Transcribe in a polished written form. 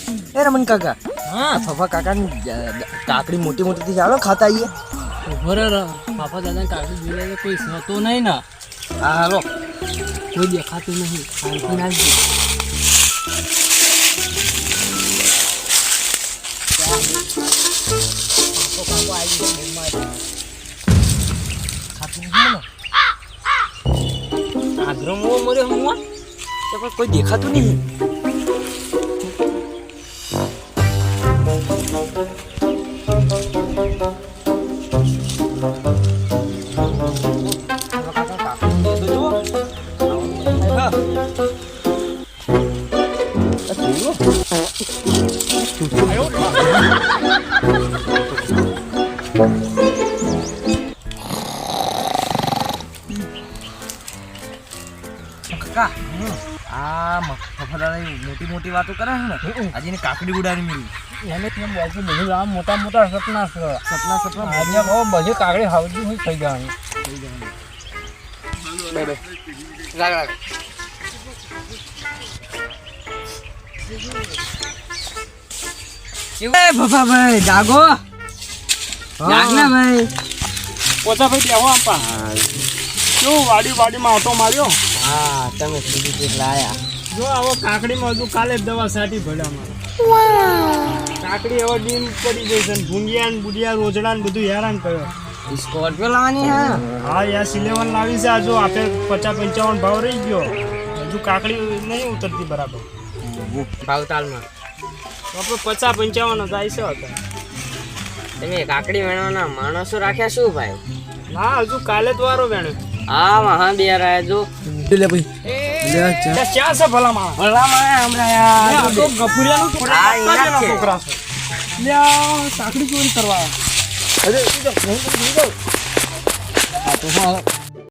એ રમણ કાકા, હા ફફા કાકાની કાકડી મોટી મોટી થી ચાલો ખાતા આવીએ. ઉભો રે પાપા દાદા કાઢી જોઈ કોઈ સતો નહીં ને. હા હાલો. કોઈ દેખાતું નહીં. શાંતિ નાખજો. પાપો આવી ગયો ખાતું નહીં ને. આગ્રહ મોં મર્યો હું તો પણ કોઈ દેખાતું નહીં. કાકા, આ ફફડાની મોટી મોટી વાતો કરે છે ને, આજે એને કાકડી ઉડાડી મેળવી. એને કેમ બોલતું બધું આમ મોટા મોટા સપના છે. સપના આજે બહુ બધી કાગડી હાવજી હોય થઈ જવાની. ભાઈ જાગો, જાગના ભાઈ. પોતા ભાઈ બેહો આપા. કેવું વાડીમાં ઓટો માર્યો? હા, તમે સીધી ચીજ લાયા. જો આવો કાકડીમાં હજુ કાલે જ દવા સાટી ભર્યા મારે. કાકડી હવે ડીમ પડી ગઈ છે. ભૂંગિયા ને બુડિયા રોજડા ને બધું હેરાન કર્યો. સ્કોર્પિયો લાવવાની હે? હા યાર સિલેવન લાવી છે. હજુ આપે 50-55 ભાવ રહી ગયો. હજુ કાકડી નહીં ઉતરતી બરાબર ભાવતાલમાં. આપણે 50-55 જાય છે હતા. તમે કાકડી વેણવાના માણસો રાખ્યા શું ભાઈ? હા હજુ કાલે જ વારો વેણ્યો. હા મહા બે રાય જો લે ભાઈ. ક્યાં છે ભલા માણસ? ભલા માણસ હમણાં યાર તો ગફુરિયાનું હા, એના જ છે. છોકરા છે. લ્યા કાકડી ચોરી કરવા. અરે આ તો હા